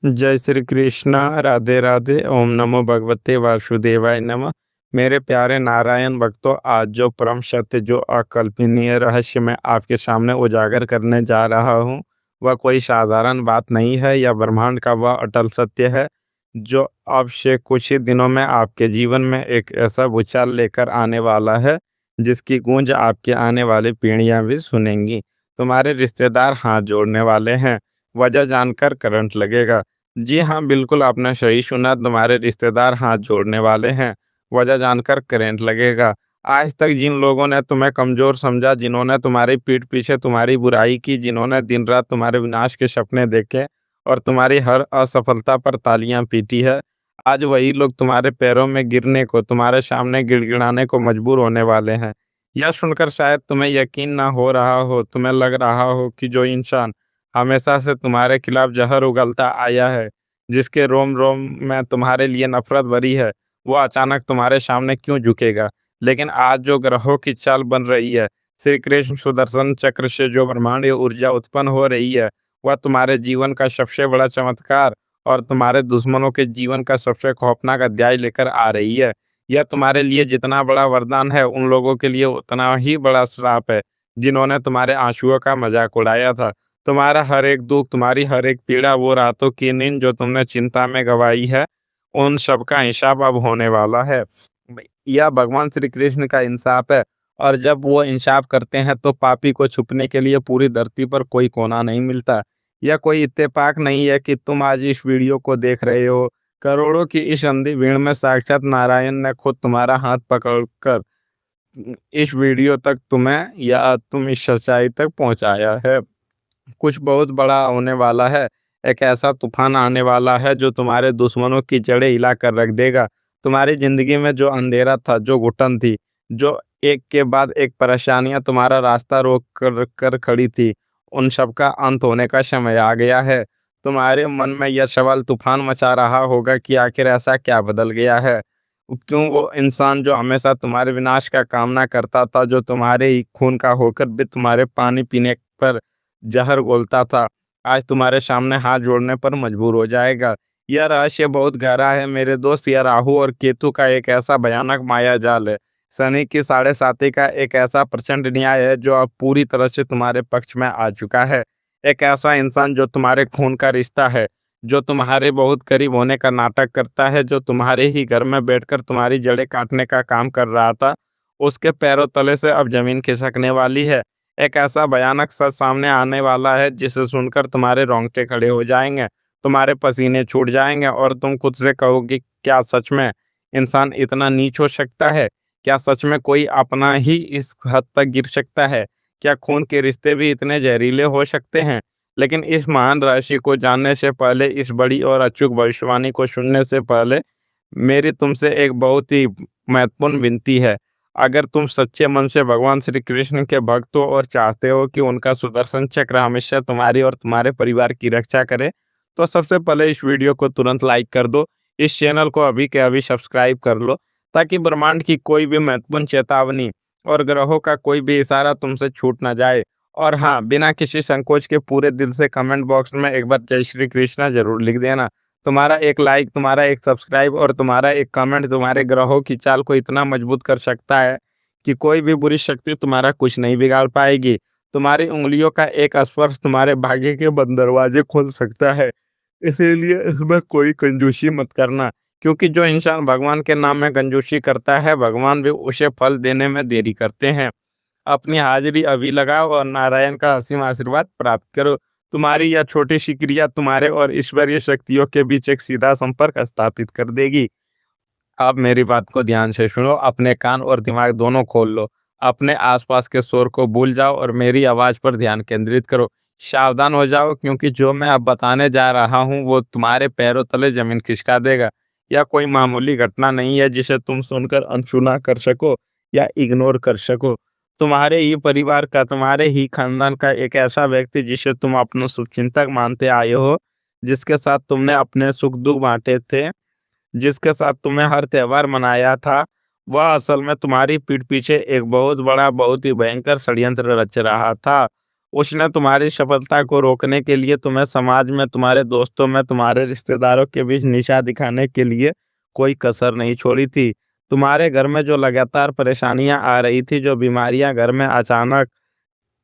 जय श्री कृष्ण। राधे राधे। ओम नमो भगवते वासुदेवाय नमः। मेरे प्यारे नारायण भक्तों, आज जो परम सत्य, जो अकल्पनीय रहस्य मैं आपके सामने उजागर करने जा रहा हूँ, वह कोई साधारण बात नहीं है। यह ब्रह्मांड का वह अटल सत्य है जो अब से कुछ ही दिनों में आपके जीवन में एक ऐसा भूचाल लेकर आने वाला है जिसकी गूंज आपके आने वाली पीढ़ियां भी सुनेंगी। तुम्हारे रिश्तेदार हाथ जोड़ने वाले हैं। वजह जानकर करंट लगेगा। जी हाँ, बिल्कुल आपने सही सुना, तुम्हारे रिश्तेदार हाथ जोड़ने वाले हैं। वजह जानकर करंट लगेगा। आज तक जिन लोगों ने तुम्हें कमज़ोर समझा, जिन्होंने तुम्हारी पीठ पीछे तुम्हारी बुराई की, जिन्होंने दिन-रात तुम्हारे विनाश के सपने देखे और तुम्हारी हर असफलता पर तालियाँ पीटी है, आज वही लोग तुम्हारे पैरों में गिरने को, तुम्हारे सामने गिड़गिड़ाने को मजबूर होने वाले हैं। यह सुनकर शायद तुम्हें यकीन ना हो रहा हो, तुम्हें लग रहा हो कि जो इंसान हमेशा से तुम्हारे खिलाफ जहर उगलता आया है, जिसके रोम-रोम में तुम्हारे लिए नफ़रत भरी है, वो अचानक तुम्हारे सामने क्यों झुकेगा? लेकिन आज जो ग्रहों की चाल बन रही है, श्री कृष्ण सुदर्शन चक्र से जो ब्रह्मांडीय ऊर्जा उत्पन्न हो रही है, वह तुम्हारे जीवन का सबसे बड़ा चमत्कार और तुम्हारे दुश्मनों के जीवन का सबसे खौफनाक अध्याय लेकर आ रही है। यह तुम्हारे लिए जितना बड़ा वरदान है, उन लोगों के लिए उतना ही बड़ा श्राप है, जिन्होंने तुम्हारे आँसुओं का मज़ाक उड़ाया था। तुम्हारा हर एक दुःख, तुम्हारी हर एक पीड़ा, वो रातों की नींद जो तुमने चिंता में गँवाई है, उन सब का हिसाब अब होने वाला है। यह भगवान श्री कृष्ण का इंसाफ है, और जब वो इंसाफ करते हैं तो पापी को छुपने के लिए पूरी धरती पर कोई कोना नहीं मिलता। यह कोई इत्तेफाक नहीं है कि तुम आज इस वीडियो को देख रहे हो। करोड़ों की इस अंधी भीड़ में साक्षात नारायण ने खुद तुम्हारा हाथ पकड़कर इस वीडियो तक तुम्हें, या तुम इस सच्चाई तक पहुँचाया है। कुछ बहुत बड़ा होने वाला है। एक ऐसा तूफान आने वाला है जो तुम्हारे दुश्मनों की जड़ें हिला कर रख देगा। तुम्हारी ज़िंदगी में जो अंधेरा था, जो घुटन थी, जो एक के बाद एक परेशानियाँ तुम्हारा रास्ता रोक कर खड़ी थी, उन सब का अंत होने का समय आ गया है। तुम्हारे मन में यह सवाल तूफान मचा रहा होगा कि आखिर ऐसा क्या बदल गया है? क्यों वो इंसान जो हमेशा तुम्हारे विनाश का कामना करता था, जो तुम्हारे ही खून का होकर भी तुम्हारे पानी पीने पर जहर घोलता था, आज तुम्हारे सामने हाथ जोड़ने पर मजबूर हो जाएगा। यह रहस्य बहुत गहरा है मेरे दोस्त। यह राहु और केतु का एक ऐसा भयानक माया जाल है। शनि की साढ़े साती का एक ऐसा प्रचंड न्याय है जो अब पूरी तरह से तुम्हारे पक्ष में आ चुका है। एक ऐसा इंसान जो तुम्हारे खून का रिश्ता है, जो तुम्हारे बहुत करीब होने का नाटक करता है, जो तुम्हारे ही घर में बैठकर तुम्हारी जड़ें काटने का काम कर रहा था, उसके पैरों तले से अब जमीन खिसकने वाली है। एक ऐसा भयानक सच सामने आने वाला है जिसे सुनकर तुम्हारे रोंगटे खड़े हो जाएंगे, तुम्हारे पसीने छूट जाएंगे और तुम खुद से कहोगे, क्या सच में इंसान इतना नीच हो सकता है? क्या सच में कोई अपना ही इस हद तक गिर सकता है? क्या खून के रिश्ते भी इतने जहरीले हो सकते हैं? लेकिन इस महान राशि को जानने से पहले, इस बड़ी और अचूक भविष्यवाणी को सुनने से पहले, मेरी तुमसे एक बहुत ही महत्वपूर्ण विनती है। अगर तुम सच्चे मन से भगवान श्री कृष्ण के भक्त हो और चाहते हो कि उनका सुदर्शन चक्र हमेशा तुम्हारी और तुम्हारे परिवार की रक्षा करे, तो सबसे पहले इस वीडियो को तुरंत लाइक कर दो। इस चैनल को अभी के अभी सब्सक्राइब कर लो, ताकि ब्रह्मांड की कोई भी महत्वपूर्ण चेतावनी और ग्रहों का कोई भी इशारा तुमसे छूट ना जाए। और हाँ, बिना किसी संकोच के पूरे दिल से कमेंट बॉक्स में एक बार जय श्री कृष्णा जरूर लिख देना। तुम्हारा एक लाइक, तुम्हारा एक सब्सक्राइब और तुम्हारा एक कमेंट तुम्हारे ग्रहों की चाल को इतना मजबूत कर सकता है कि कोई भी बुरी शक्ति तुम्हारा कुछ नहीं बिगाड़ पाएगी। तुम्हारी उंगलियों का एक स्पर्श तुम्हारे भाग्य के बंद दरवाजे खोल सकता है। इसीलिए इसमें कोई कंजूसी मत करना, क्योंकि जो इंसान भगवान के नाम में कंजूसी करता है, भगवान भी उसे फल देने में देरी करते हैं। अपनी हाजिरी अभी लगाओ और नारायण का असीम आशीर्वाद प्राप्त करो। तुम्हारी यह छोटी सी क्रिया तुम्हारे और ईश्वरीय शक्तियों के बीच एक सीधा संपर्क स्थापित कर देगी। अब मेरी बात को ध्यान से सुनो, अपने कान और दिमाग दोनों खोल लो। अपने आसपास के शोर को भूल जाओ और मेरी आवाज़ पर ध्यान केंद्रित करो। सावधान हो जाओ, क्योंकि जो मैं अब बताने जा रहा हूँ वो तुम्हारे पैरों तले ज़मीन खिसका देगा। यह कोई मामूली घटना नहीं है जिसे तुम सुनकर अनसुना कर सको या इग्नोर कर सको। तुम्हारे ही परिवार का, तुम्हारे ही खानदान का एक ऐसा व्यक्ति जिसे तुम अपना शुभचिंतक मानते आए हो, जिसके साथ तुमने अपने सुख दुख बांटे थे, जिसके साथ तुमने हर त्योहार मनाया था, वह असल में तुम्हारी पीठ पीछे एक बहुत बड़ा, बहुत ही भयंकर षड्यंत्र रच रहा था। उसने तुम्हारी सफलता को रोकने के लिए तुम्हें समाज में, तुम्हारे दोस्तों में, तुम्हारे रिश्तेदारों के बीच नीचा दिखाने के लिए कोई कसर नहीं छोड़ी थी। तुम्हारे घर में जो लगातार परेशानियां आ रही थी, जो बीमारियां घर में अचानक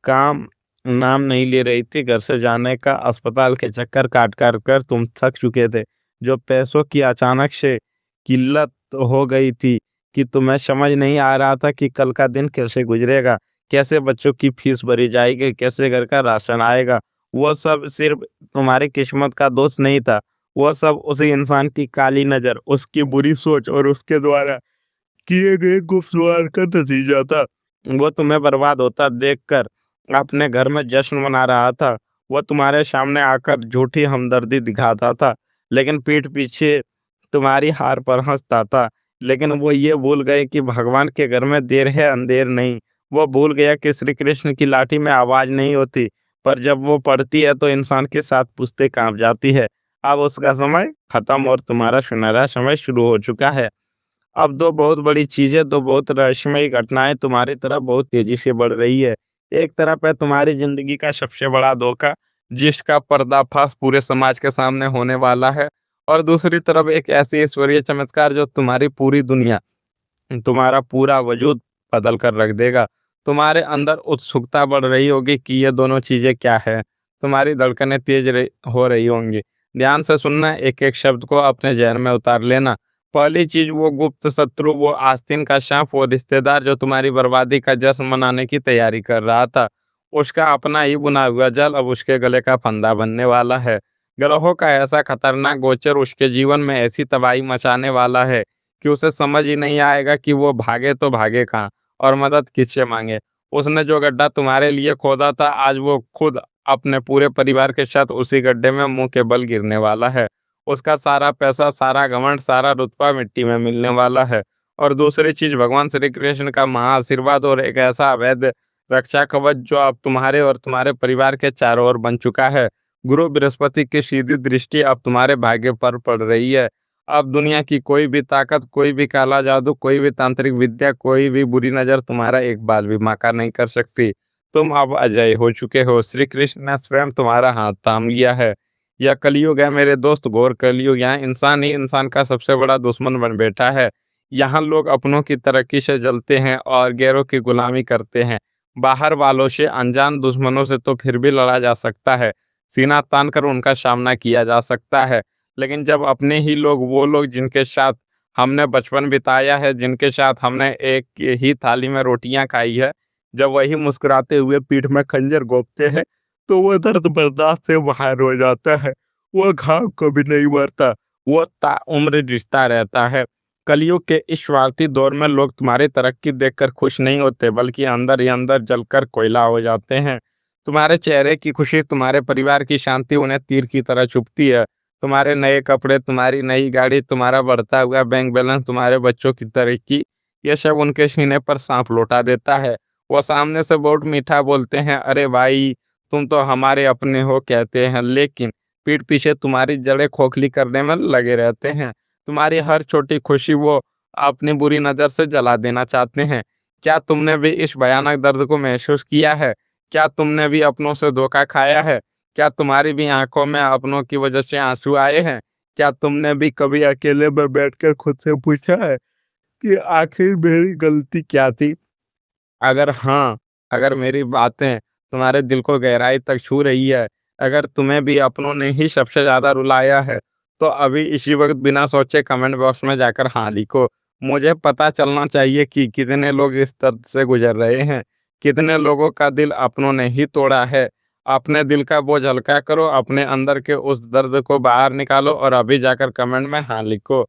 काम नाम नहीं ले रही थी, घर से जाने का, अस्पताल के चक्कर काट कर तुम थक चुके थे। जो पैसों की अचानक से किल्लत हो गई थी कि तुम्हें समझ नहीं आ रहा था कि कल का दिन कैसे गुजरेगा, कैसे बच्चों की फीस भरी जाएगी, कैसे घर का राशन आएगा। वो सब सिर्फ तुम्हारी किस्मत का दोष नहीं था, वो सब उसी इंसान की काली नज़र, उसकी बुरी सोच और उसके द्वारा किए गए गुफ्तवार का नतीजा था। वो तुम्हें बर्बाद होता देखकर अपने घर में जश्न मना रहा था। वो तुम्हारे सामने आकर झूठी हमदर्दी दिखाता था, लेकिन पीठ पीछे तुम्हारी हार पर हंसता था। लेकिन वो ये भूल गए कि भगवान के घर में देर है अंधेर नहीं। वो भूल गया कि श्री कृष्ण की लाठी में आवाज नहीं होती, पर जब वो पड़ती है तो इंसान के साथ पुश्ते कांप जाती है। अब उसका समय खत्म और तुम्हारा सुनहरा समय शुरू हो चुका है। अब 2 बहुत बड़ी चीज़ें, 2 बहुत रहस्यमयी घटनाएँ तुम्हारी तरफ बहुत तेज़ी से बढ़ रही है। एक तरफ है तुम्हारी ज़िंदगी का सबसे बड़ा धोखा, जिसका पर्दाफ़ाश पूरे समाज के सामने होने वाला है, और दूसरी तरफ एक ऐसी ईश्वरीय चमत्कार जो तुम्हारी पूरी दुनिया, तुम्हारा पूरा वजूद बदल कर रख देगा। तुम्हारे अंदर उत्सुकता बढ़ रही होगी कि ये दोनों चीज़ें क्या हैं? तुम्हारी धड़कनें तेज़ हो रही होंगी। ध्यान से सुनना, एक-एक शब्द को अपने ज़हन में उतार लेना। पहली चीज़, वो गुप्त शत्रु, वो आस्तीन का साँप, वो रिश्तेदार जो तुम्हारी बर्बादी का जश्न मनाने की तैयारी कर रहा था। उसका अपना ही बुना हुआ जाल अब उसके गले का फंदा बनने वाला है। ग्रहों का ऐसा खतरनाक गोचर उसके जीवन में ऐसी तबाही मचाने वाला है कि उसे समझ ही नहीं आएगा कि वो भागे तो भागे कहाँ और मदद किससे माँगे। उसने जो गड्ढा तुम्हारे लिए खोदा था, आज वो खुद अपने पूरे परिवार के साथ उसी गड्ढे में मुँह के बल गिरने वाला है। उसका सारा पैसा, सारा घमंड, सारा रुतबा मिट्टी में मिलने वाला है। और दूसरी चीज़, भगवान श्री कृष्ण का महाआशीर्वाद और एक ऐसा अवैध रक्षा कवच जो अब तुम्हारे और तुम्हारे परिवार के चारों ओर बन चुका है। गुरु बृहस्पति की सीधी दृष्टि अब तुम्हारे भाग्य पर पड़ रही है। अब दुनिया की कोई भी ताकत, कोई भी काला जादू, कोई भी तांत्रिक विद्या, कोई भी बुरी नज़र तुम्हारा एक बाल भी बांका नहीं कर सकती। तुम अब अजय हो चुके हो। श्री कृष्ण ने स्वयं तुम्हारा हाथ थाम लिया है। यह कलयुग है मेरे दोस्त, घोर कलयुग। यहाँ इंसान ही इंसान का सबसे बड़ा दुश्मन बन बैठा है। यहाँ लोग अपनों की तरक्की से जलते हैं और गैरों की गुलामी करते हैं। बाहर वालों से, अनजान दुश्मनों से तो फिर भी लड़ा जा सकता है, सीना तान कर उनका सामना किया जा सकता है। लेकिन जब अपने ही लोग, वो लोग जिनके साथ हमने बचपन बिताया है, जिनके साथ हमने एक ही थाली में रोटियां खाई है, जब वही मुस्कुराते हुए पीठ में खंजर घोंपते हैं, तो वो दर्द बर्दाश्त से बाहर हो जाता है। वो घाव कभी नहीं मरता, वो ताउम्र रिश्ता रहता है। कलयुग के इस स्वार्थी दौर में लोग तुम्हारी तरक्की देखकर खुश नहीं होते, बल्कि अंदर ही अंदर जलकर कोयला हो जाते हैं। तुम्हारे चेहरे की खुशी, तुम्हारे परिवार की शांति उन्हें तीर की तरह चुभती है। तुम्हारे नए कपड़े, तुम्हारी नई गाड़ी, तुम्हारा बढ़ता हुआ बैंक बैलेंस, तुम्हारे बच्चों की तरक्की, ये सब उनके सीने पर सांप लौटा देता है। वो सामने से बहुत मीठा बोलते हैं, अरे भाई तुम तो हमारे अपने हो कहते हैं, लेकिन पीठ पीछे तुम्हारी जड़ें खोखली करने में लगे रहते हैं। तुम्हारी हर छोटी खुशी वो अपनी बुरी नज़र से जला देना चाहते हैं। क्या तुमने भी इस भयानक दर्द को महसूस किया है? क्या तुमने भी अपनों से धोखा खाया है? क्या तुम्हारी भी आंखों में अपनों की वजह से आंसू आए हैं? क्या तुमने भी कभी अकेले में बैठकर खुद से पूछा है कि आखिर मेरी गलती क्या थी? अगर हाँ, अगर मेरी बातें तुम्हारे दिल को गहराई तक छू रही है, अगर तुम्हें भी अपनों ने ही सबसे ज़्यादा रुलाया है, तो अभी इसी वक़्त बिना सोचे कमेंट बॉक्स में जाकर हाँ लिखो। मुझे पता चलना चाहिए कि कितने लोग इस दर्द से गुज़र रहे हैं, कितने लोगों का दिल अपनों ने ही तोड़ा है। अपने दिल का बोझ हल्का करो, अपने अंदर के उस दर्द को बाहर निकालो और अभी जाकर कमेंट में हाँ लिखो।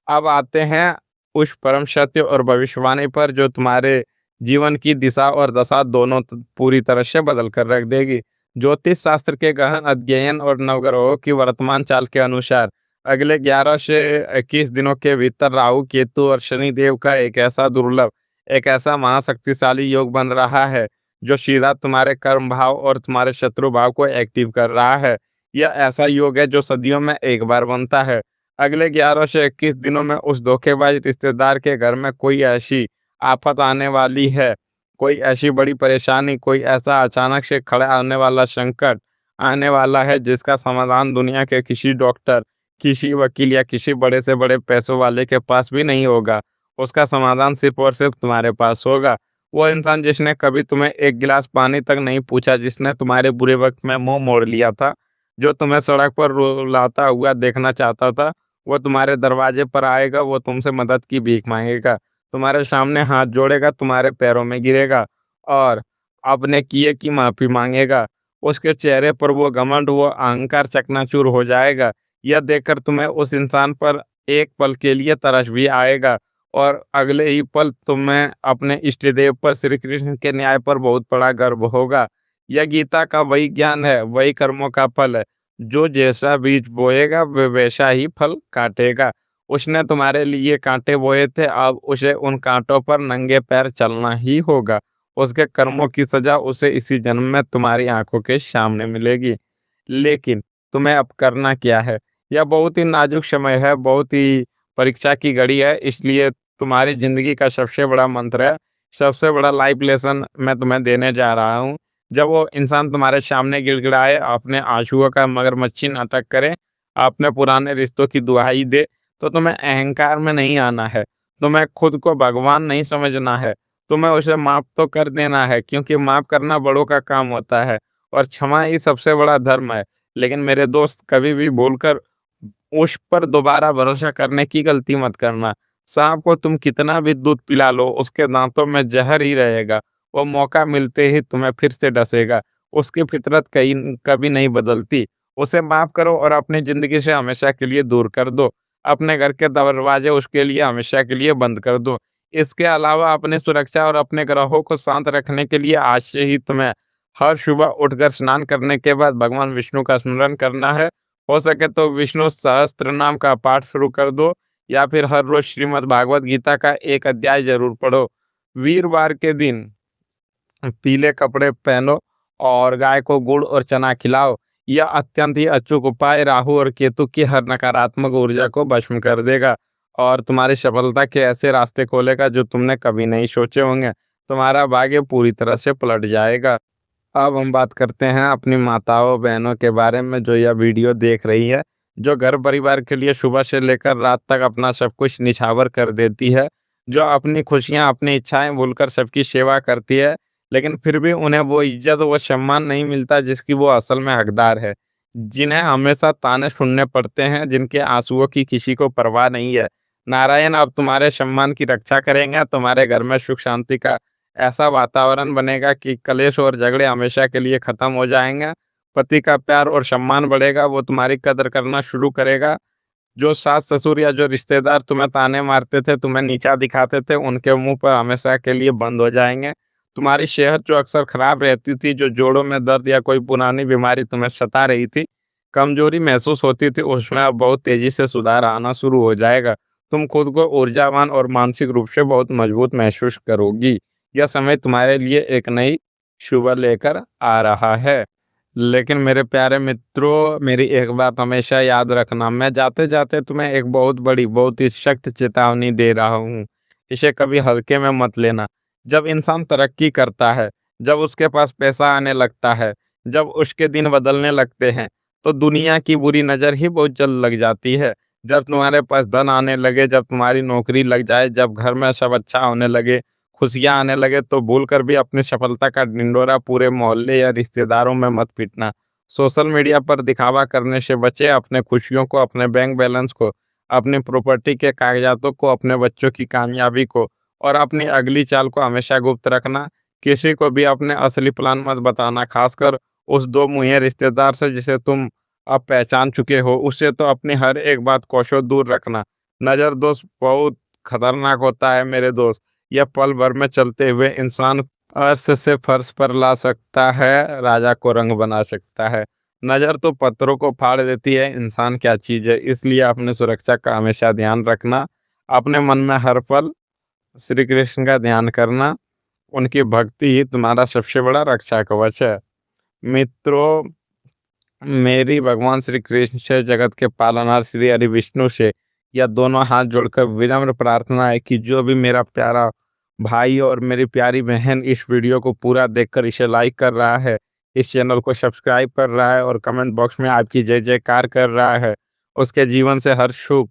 अब आते हैं उस परम सत्य और भविष्यवाणी पर जो तुम्हारे जीवन की दिशा और दशा दोनों पूरी तरह से बदल कर रख देगी। ज्योतिष शास्त्र के गहन अध्ययन और नवग्रहों की वर्तमान चाल के अनुसार अगले 11 से 21 दिनों के भीतर राहु, केतु और शनि देव का एक ऐसा दुर्लभ, एक ऐसा महाशक्तिशाली योग बन रहा है जो सीधा तुम्हारे कर्म भाव और तुम्हारे शत्रु भाव को एक्टिव कर रहा है। यह ऐसा योग है जो सदियों में एक बार बनता है। अगले 11 से 21 दिनों में उस धोखेबाज रिश्तेदार के घर में कोई ऐसी आफत आने वाली है, कोई ऐसी बड़ी परेशानी, कोई ऐसा अचानक से खड़ा आने वाला संकट आने वाला है जिसका समाधान दुनिया के किसी डॉक्टर, किसी वकील या किसी बड़े से बड़े पैसों वाले के पास भी नहीं होगा। उसका समाधान सिर्फ़ और सिर्फ़ तुम्हारे पास होगा। वो इंसान जिसने कभी तुम्हें एक गिलास पानी तक नहीं पूछा, जिसने तुम्हारे बुरे वक़्त में मुँह मोड़ लिया था, जो तुम्हें सड़क पर रुलाता हुआ देखना चाहता था, वो तुम्हारे दरवाजे पर आएगा, वो तुमसे मदद की भीख माँगेगा, तुम्हारे सामने हाथ जोड़ेगा, तुम्हारे पैरों में गिरेगा और अपने किए की माफ़ी माँगेगा। उसके चेहरे पर वो घमंड, वो अहंकार चकनाचूर हो जाएगा। यह देखकर तुम्हें उस इंसान पर एक पल के लिए तरस भी आएगा और अगले ही पल तुम्हें अपने इष्टदेव पर, श्री कृष्ण के न्याय पर बहुत बड़ा गर्व होगा। यह गीता का वही ज्ञान है, वही कर्मों का फल है। जो जैसा बीज बोएगा वह वैसा ही फल काटेगा। उसने तुम्हारे लिए कांटे बोए थे, अब उसे उन कांटों पर नंगे पैर चलना ही होगा। उसके कर्मों की सज़ा उसे इसी जन्म में तुम्हारी आँखों के सामने मिलेगी। लेकिन तुम्हें अब करना क्या है? यह बहुत ही नाज़ुक समय है, बहुत ही परीक्षा की घड़ी है, इसलिए तुम्हारी ज़िंदगी का सबसे बड़ा मंत्र है, सबसे बड़ा लाइफ लेसन मैं तुम्हें देने जा रहा हूँ। जब वो इंसान तुम्हारे सामने गिड़गिड़ाए, अपने आँसुओं का मगरमच्छी नाटक करे, अपने पुराने रिश्तों की दुहाई दे, तो तुम्हें अहंकार में नहीं आना है, तुम्हें खुद को भगवान नहीं समझना है, तुम्हें उसे माफ़ तो कर देना है, क्योंकि माफ़ करना बड़ों का काम होता है और क्षमा ही सबसे बड़ा धर्म है। लेकिन मेरे दोस्त, कभी भी भूलकर उस पर दोबारा भरोसा करने की गलती मत करना। साँप को तुम कितना भी दूध पिला लो, उसके दाँतों में ज़हर ही रहेगा। वो मौका मिलते ही तुम्हें फिर से डसेगा। उसकी फितरत कहीं कभी नहीं बदलती। उसे माफ़ करो और अपनी ज़िंदगी से हमेशा के लिए दूर कर दो। अपने घर के दरवाजे उसके लिए हमेशा के लिए बंद कर दो। इसके अलावा अपनी सुरक्षा और अपने ग्रहों को शांत रखने के लिए आज से ही तुम्हें हर सुबह उठकर स्नान करने के बाद भगवान विष्णु का स्मरण करना है। हो सके तो विष्णु सहस्त्रनाम का पाठ शुरू कर दो या फिर हर रोज श्रीमद् भागवत गीता का एक अध्याय जरूर पढ़ो। वीरवार के दिन पीले कपड़े पहनो और गाय को गुड़ और चना खिलाओ। यह अत्यंत ही अचूक उपाय राहु और केतु की हर नकारात्मक ऊर्जा को भस्म कर देगा और तुम्हारी सफलता के ऐसे रास्ते खोलेगा जो तुमने कभी नहीं सोचे होंगे। तुम्हारा भाग्य पूरी तरह से पलट जाएगा। अब हम बात करते हैं अपनी माताओं बहनों के बारे में जो यह वीडियो देख रही है, जो घर परिवार के लिए सुबह से लेकर रात तक अपना सब कुछ निछावर कर देती है, जो अपनी खुशियां अपनी इच्छाएं भूलकर सबकी सेवा करती है, लेकिन फिर भी उन्हें वो इज्जत वो सम्मान नहीं मिलता जिसकी वो असल में हकदार है, जिन्हें हमेशा ताने सुनने पड़ते हैं, जिनके आंसुओं की किसी को परवाह नहीं है। नारायण अब तुम्हारे सम्मान की रक्षा करेंगे, तुम्हारे घर में सुख शांति का ऐसा वातावरण बनेगा कि कलेश और झगड़े हमेशा के लिए खत्म हो जाएंगे। पति का प्यार और सम्मान बढ़ेगा, वो तुम्हारी कदर करना शुरू करेगा। जो सास ससुर या जो रिश्तेदार तुम्हें ताने मारते थे, तुम्हें नीचा दिखाते थे, उनके मुंह पर हमेशा के लिए बंद हो जाएंगे। तुम्हारी सेहत जो अक्सर खराब रहती थी, जो जोड़ों में दर्द या कोई पुरानी बीमारी तुम्हें सता रही थी, कमजोरी महसूस होती थी, उसमें अब बहुत तेजी से सुधार आना शुरू हो जाएगा। तुम खुद को ऊर्जावान और मानसिक रूप से बहुत मजबूत महसूस करोगी। यह समय तुम्हारे लिए एक नई शुभ लेकर आ रहा है। लेकिन मेरे प्यारे मित्रों, मेरी एक बात हमेशा याद रखना, मैं जाते-जाते तुम्हें एक बहुत बड़ी, बहुत ही सख्त चेतावनी दे रहा हूँ। इसे कभी हल्के में मत लेना। जब इंसान तरक्की करता है, जब उसके पास पैसा आने लगता है, जब उसके दिन बदलने लगते हैं, तो दुनिया की बुरी नज़र ही बहुत जल्द लग जाती है। जब तुम्हारे पास धन आने लगे, जब तुम्हारी नौकरी लग जाए, जब घर में सब अच्छा होने लगे, खुशियाँ आने लगे, तो भूल कर भी अपनी सफलता का ढिंढोरा पूरे मोहल्ले या रिश्तेदारों में मत पीटना। सोशल मीडिया पर दिखावा करने से बचें। अपने खुशियों को, अपने बैंक बैलेंस को, अपनी प्रॉपर्टी के कागजातों को, अपने बच्चों की कामयाबी को और अपनी अगली चाल को हमेशा गुप्त रखना। किसी को भी अपने असली प्लान मत बताना, खासकर उस दो मुँहे रिश्तेदार से जिसे तुम अब पहचान चुके हो। उससे तो अपनी हर एक बात कोसों दूर रखना। नज़र दोस्त बहुत खतरनाक होता है मेरे दोस्त। यह पल भर में चलते हुए इंसान अर्श से फर्श पर ला सकता है, राजा को रंग बना सकता है। नज़र तो पत्थरों को फाड़ देती है, इंसान क्या चीज़ है। इसलिए अपनी सुरक्षा का हमेशा ध्यान रखना। अपने मन में हर पल श्री कृष्ण का ध्यान करना। उनकी भक्ति ही तुम्हारा सबसे बड़ा रक्षा कवच है। मित्रों, मेरी भगवान श्री कृष्ण से, जगत के पालनहार श्री हरि विष्णु से यह दोनों हाथ जोड़कर विनम्र प्रार्थना है कि जो भी मेरा प्यारा भाई और मेरी प्यारी बहन इस वीडियो को पूरा देखकर इसे लाइक कर रहा है, इस चैनल को सब्सक्राइब कर रहा है और कमेंट बॉक्स में आपकी जय जयकार कर रहा है, उसके जीवन से हर सुख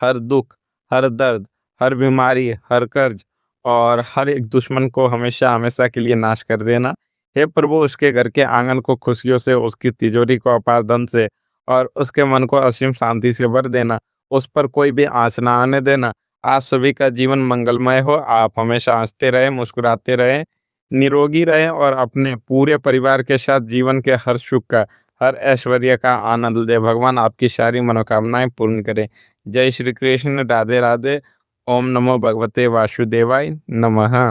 हर दुख, हर दर्द, हर बीमारी, हर कर्ज और हर एक दुश्मन को हमेशा-हमेशा के लिए नाश कर देना। हे प्रभु, उसके घर के आंगन को खुशियों से, उसकी तिजोरी को अपार धन से और उसके मन को असीम शांति से भर देना। उस पर कोई भी आँच ना आने देना। आप सभी का जीवन मंगलमय हो। आप हमेशा हँसते रहें, मुस्कुराते रहें, निरोगी रहें और अपने पूरे परिवार के साथ जीवन के हर सुख का, हर ऐश्वर्य का आनंद लें। भगवान आपकी सारी मनोकामनाएँ पूर्ण करें। जय श्री कृष्ण, राधे राधे। ओम नमो भगवते वासुदेवाय नमः।